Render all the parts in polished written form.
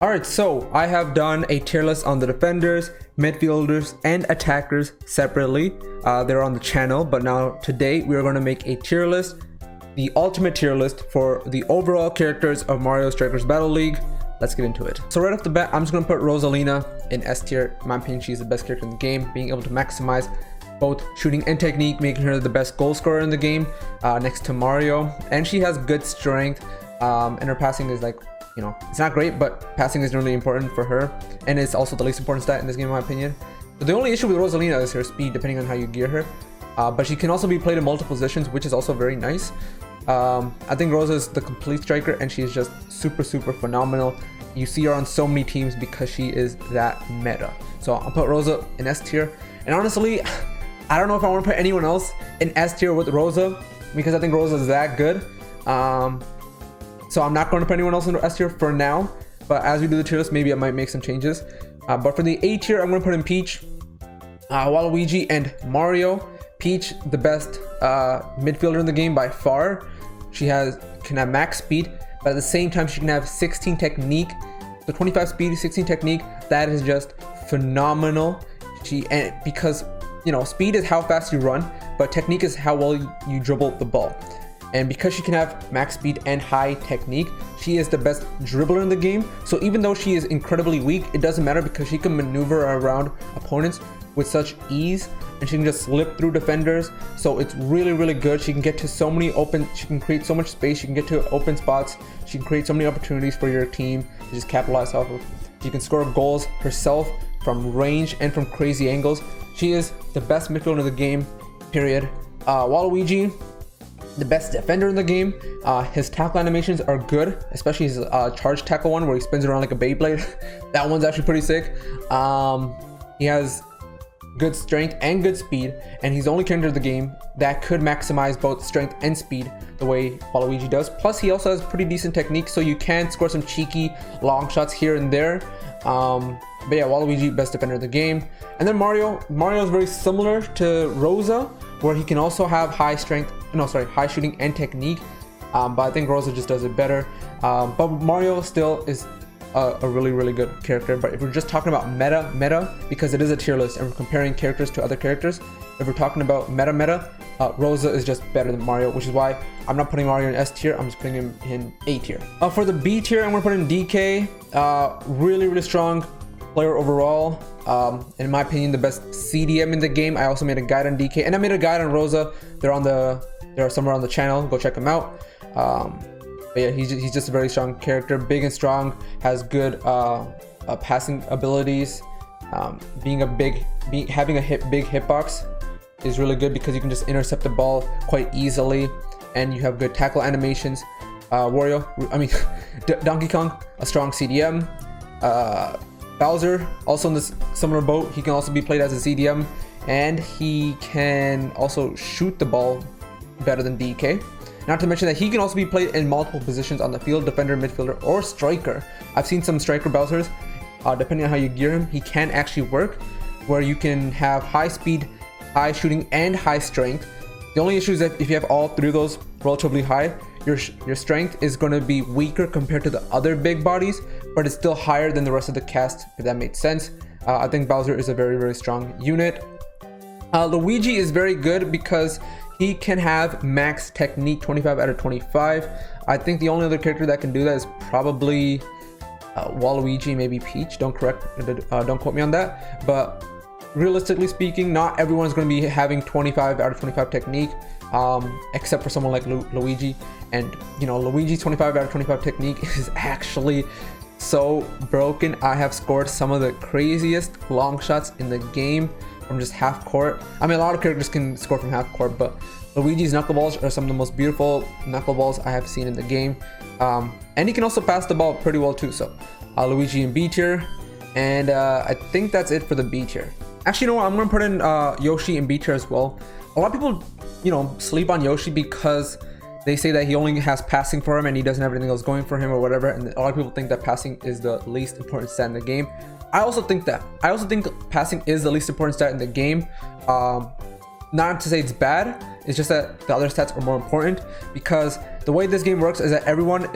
Alright, so I have done a tier list on the defenders, midfielders, and attackers separately. They're on the channel, but now today we are going to make a tier list, the ultimate tier list for the overall characters of Mario Strikers Battle League. Let's get into it. So right off the bat, I'm just going to put Rosalina in S tier. In my opinion, she's the best character in the game, being able to maximize both shooting and technique, making her the best goal scorer in the game next to Mario. And she has good strength, and her passing is like, you know, it's not great, but passing is really important for her, and it's also the least important stat in this game in my opinion. But the only issue with Rosalina is her speed, depending on how you gear her, but she can also be played in multiple positions, which is also very nice. I think Rosa is the complete striker, and she's just super phenomenal. You see her on so many teams because she is that meta. So I'll put Rosa in S tier, and honestly I don't know if I want to put anyone else in S tier with Rosa, because I think Rosa is that good. So I'm not going to put anyone else in S tier for now, but as we do the tier list, maybe I might make some changes. But for the A tier, I'm going to put in Peach, Waluigi, and Mario. Peach, the best midfielder in the game by far. She can have max speed, but at the same time she can have 16 technique. So 25 speed, 16 technique. That is just phenomenal. And because, you know, speed is how fast you run, but technique is how well you dribble the ball. And because she can have max speed and high technique, she is the best dribbler in the game. So even though she is incredibly weak, it doesn't matter because she can maneuver around opponents with such ease, and she can just slip through defenders. So it's really good. She can get to so many she can create so much space. She can get to open spots. She can create so many opportunities for your team to just capitalize off of. She can score goals herself from range and from crazy angles. She is the best midfielder in the game, period. Waluigi, the best defender in the game. His tackle animations are good, especially his charge tackle one where he spins around like a Beyblade. That one's actually pretty sick. He has good strength and good speed, and he's the only character in the game that could maximize both strength and speed the way Waluigi does. Plus he also has pretty decent technique, so you can score some cheeky long shots here and there. But yeah, Waluigi, best defender in the game. And then Mario is very similar to Rosa, where he can also have high shooting and technique, but I think Rosa just does it better. But Mario still is a really good character. But if we're just talking about meta, because it is a tier list and we're comparing characters to other characters, if we're talking about meta, Rosa is just better than Mario, which is why I'm not putting Mario in S tier. I'm just putting him in A tier. For the B tier, I'm gonna put in DK. Really strong player overall. In my opinion, the best CDM in the game. I also made a guide on DK, and I made a guide on Rosa. They're somewhere on the channel. Go check them out. But yeah, he's just a very strong character, big and strong, has good passing abilities. Having a big hitbox is really good because you can just intercept the ball quite easily, and you have good tackle animations. Donkey Kong, a strong CDM. Bowser, also in this similar boat. He can also be played as a CDM, and he can also shoot the ball better than DK. Not to mention that he can also be played in multiple positions on the field, defender, midfielder, or striker. I've seen some striker Bowsers, depending on how you gear him, he can actually work, where you can have high speed, high shooting, and high strength. The only issue is that if you have all three of those relatively high, your strength is going to be weaker compared to the other big bodies, but it's still higher than the rest of the cast, if that makes sense. I think Bowser is a very strong unit. Luigi is very good because he can have max technique, 25 out of 25. I think the only other character that can do that is probably Waluigi, maybe Peach. Don't quote me on that. But realistically speaking, not everyone's going to be having 25 out of 25 technique, except for someone like Luigi. And you know, Luigi's 25 out of 25 technique is actually so broken. I have scored some of the craziest long shots in the game from just half court. I mean, a lot of characters can score from half court, but Luigi's knuckleballs are some of the most beautiful knuckleballs I have seen in the game. And he can also pass the ball pretty well too. So Luigi in B tier, and I think that's it for the B tier. Actually, you know what? I'm gonna put in Yoshi in B tier as well. A lot of people, you know, sleep on Yoshi because they say that he only has passing for him and he doesn't have anything else going for him or whatever. And a lot of people think that passing is the least important stat in the game. I also think that. I also think passing is the least important stat in the game. Not to say it's bad, it's just that the other stats are more important, because the way this game works is that everyone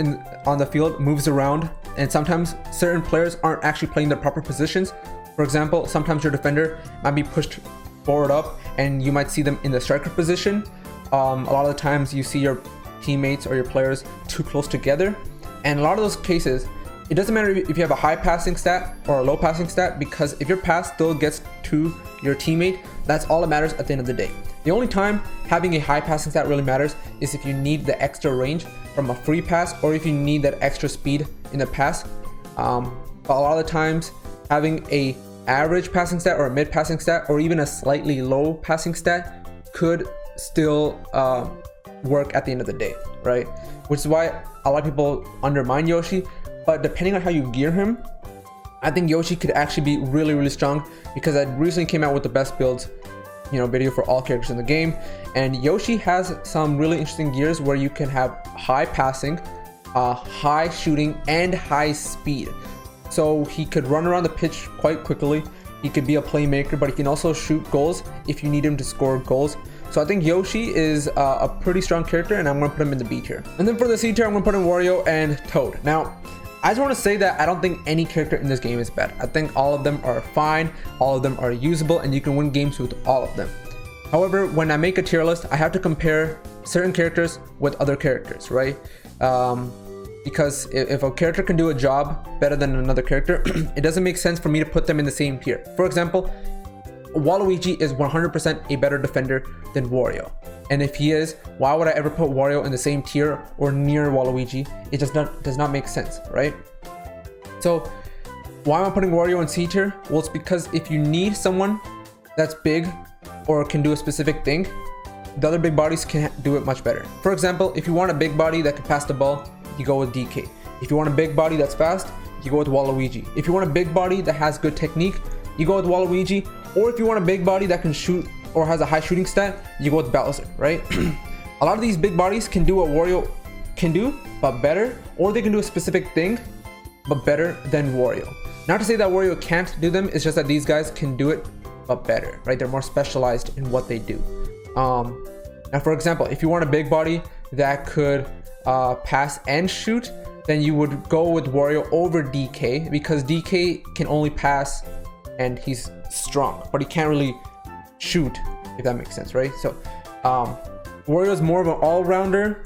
on the field moves around and sometimes certain players aren't actually playing their proper positions. For example, sometimes your defender might be pushed forward up and you might see them in the striker position. A lot of the times you see your teammates or your players too close together, and a lot of those cases it doesn't matter if you have a high passing stat or a low passing stat, because if your pass still gets to your teammate, that's all that matters at the end of the day. The only time having a high passing stat really matters is if you need the extra range from a free pass, or if you need that extra speed in the pass. But a lot of the times having a average passing stat or a mid passing stat or even a slightly low passing stat could still work at the end of the day, right? Which is why a lot of people undermine Yoshi, but depending on how you gear him, I think Yoshi could actually be really, really strong, because I recently came out with the best builds, video for all characters in the game, and Yoshi has some really interesting gears where you can have high passing, high shooting, and high speed. So he could run around the pitch quite quickly. He could be a playmaker, but he can also shoot goals if you need him to score goals. So I think Yoshi is a pretty strong character, and I'm going to put him in the B tier. And then for the C tier, I'm going to put in Wario and Toad. Now, I just want to say that I don't think any character in this game is bad. I think all of them are fine, all of them are usable, and you can win games with all of them. However, when I make a tier list, I have to compare certain characters with other characters, right? Because if a character can do a job better than another character, it doesn't make sense for me to put them in the same tier. For example, Waluigi is 100% a better defender than Wario. And if he is, why would I ever put Wario in the same tier or near Waluigi? It does not make sense, right? So why am I putting Wario in C tier? Well, it's because if you need someone that's big or can do a specific thing, the other big bodies can do it much better. For example, if you want a big body that can pass the ball, you go with DK. If you want a big body that's fast, you go with Waluigi. If you want a big body that has good technique, you go with Waluigi. Or if you want a big body that can shoot or has a high shooting stat, you go with Bowser, right? A lot of these big bodies can do what Wario can do, but better, or they can do a specific thing, but better than Wario. Not to say that Wario can't do them, it's just that these guys can do it, but better, right? They're more specialized in what they do. Now, for example, if you want a big body that could pass and shoot, then you would go with Wario over DK, because DK can only pass and he's strong, but he can't really shoot, if that makes sense, right? So Wario is more of an all-rounder,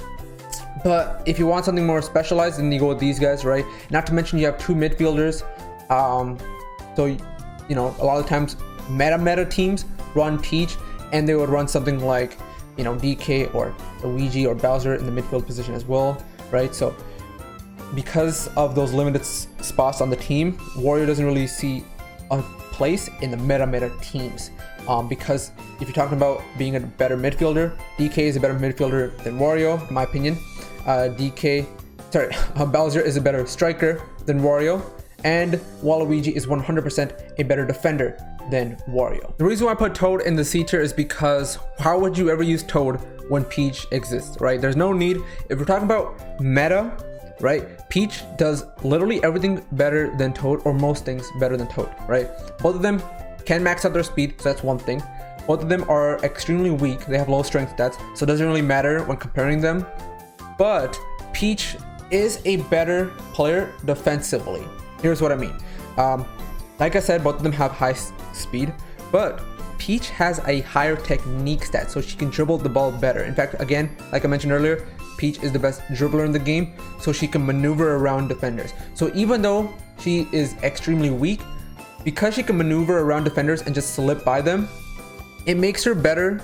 but if you want something more specialized, then you go with these guys, right? Not to mention you have two midfielders. So a lot of times meta teams run Peach, and they would run something like DK or Luigi or Bowser in the midfield position as well, right? So because of those limited spots on the team, Wario doesn't really see a place in the meta teams, because if you're talking about being a better midfielder, DK is a better midfielder than Wario, in my opinion. Bowser is a better striker than Wario, and Waluigi is 100% a better defender than Wario. The reason why I put Toad in the C tier is because how would you ever use Toad when Peach exists, right? There's no need. If we're talking about meta, right, Peach does literally everything better than Toad, or most things better than Toad, right? Both of them can max out their speed, so that's one thing. Both of them are extremely weak. They have low strength stats, so it doesn't really matter when comparing them. But Peach is a better player defensively. Here's what I mean. Like I said, both of them have high speed, but Peach has a higher technique stat, so she can dribble the ball better. In fact, again, like I mentioned earlier, Peach is the best dribbler in the game, so she can maneuver around defenders. So even though she is extremely weak, because she can maneuver around defenders and just slip by them, it makes her better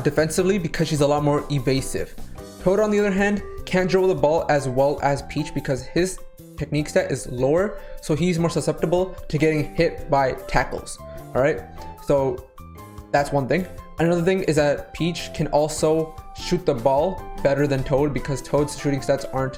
defensively because she's a lot more evasive. Toad, on the other hand, can't dribble the ball as well as Peach because his technique stat is lower, so he's more susceptible to getting hit by tackles. All right, so that's one thing. Another thing is that Peach can also shoot the ball better than Toad because Toad's shooting stats aren't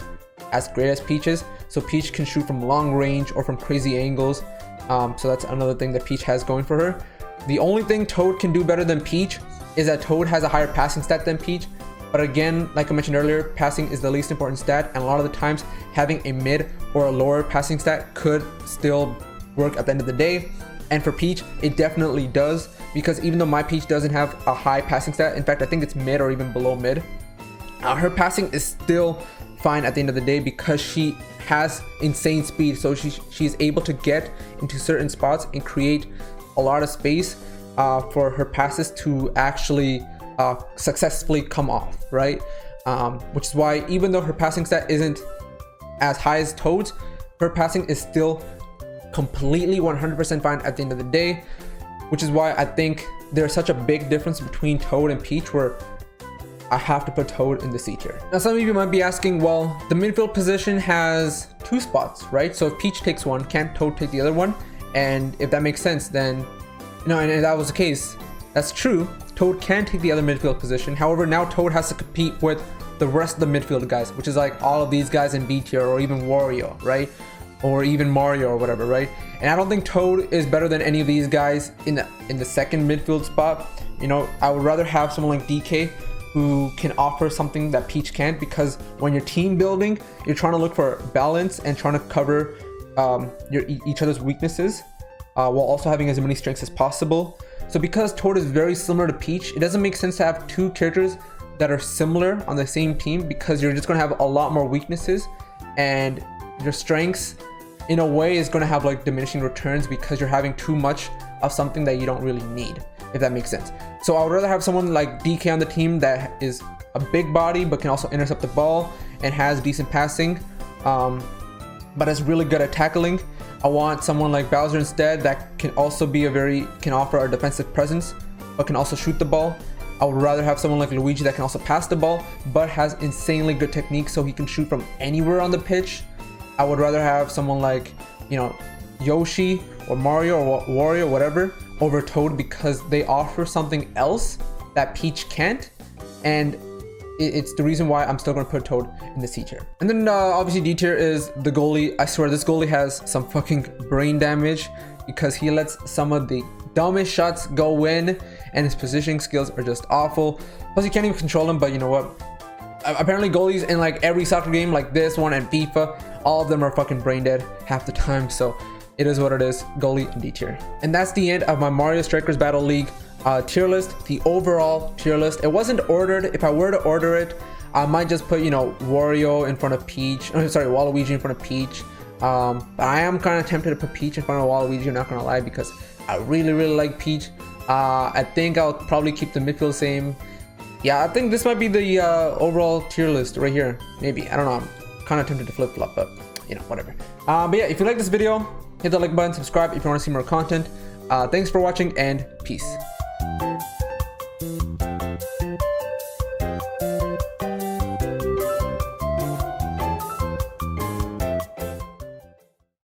as great as Peach's. So Peach can shoot from long range or from crazy angles. So that's another thing that Peach has going for her. The only thing Toad can do better than Peach is that Toad has a higher passing stat than Peach. But again, like I mentioned earlier, passing is the least important stat, and a lot of the times having a mid or a lower passing stat could still work at the end of the day. And for Peach, it definitely does, because even though my Peach doesn't have a high passing stat, in fact I think it's mid or even below mid, her passing is still fine at the end of the day because she has insane speed, so she's able to get into certain spots and create a lot of space for her passes to actually successfully come off, right? Which is why even though her passing stat isn't as high as Toad's, her passing is still completely 100% fine at the end of the day, which is why I think there's such a big difference between Toad and Peach, where I have to put Toad in the C tier. Now some of you might be asking, well, the midfield position has 2 spots, right? So if Peach takes one, can't Toad take the other one? And if that makes sense, then no, and if that was the case, that's true. Toad can take the other midfield position. However, now Toad has to compete with the rest of the midfield guys, which is like all of these guys in B tier, or even Wario, right? Or even Mario or whatever, right? And I don't think Toad is better than any of these guys in the second midfield spot. You know, I would rather have someone like DK who can offer something that Peach can't, because when you're team building, you're trying to look for balance and trying to cover each other's weaknesses while also having as many strengths as possible. So because Toad is very similar to Peach, it doesn't make sense to have 2 characters that are similar on the same team, because you're just going to have a lot more weaknesses, and your strengths in a way is going to have like diminishing returns because you're having too much of something that you don't really need, if that makes sense. So I would rather have someone like DK on the team that is a big body but can also intercept the ball and has decent passing, but is really good at tackling. I want someone like Bowser instead that can also be can offer a defensive presence but can also shoot the ball. I would rather have someone like Luigi that can also pass the ball but has insanely good technique, so he can shoot from anywhere on the pitch. I would rather have someone like, you know, Yoshi or Mario or Wario, whatever, over Toad, because they offer something else that Peach can't, and it's the reason why I'm still going to put Toad in the C tier. And then obviously D tier is the goalie. I swear this goalie has some fucking brain damage, because he lets some of the dumbest shots go in, and his positioning skills are just awful. Plus you can't even control him, but you know what? Apparently goalies in like every soccer game like this one and FIFA, all of them are fucking brain dead half the time. So it is what it is, goalie and D tier. And that's the end of my Mario Strikers Battle League tier list, the overall tier list. It wasn't ordered. If I were to order it, I might just put, you know, Wario in front of Peach. Oh, sorry, Waluigi in front of Peach. But I am kind of tempted to put Peach in front of Waluigi, I'm not gonna lie, because I really like Peach. I think I'll probably keep the midfield same. Yeah, I think this might be the overall tier list right here. Maybe, I don't know, I'm kind of tempted to flip-flop, but you know, whatever. But yeah, if you like this video, hit the like button, subscribe if you want to see more content. Thanks for watching, and peace.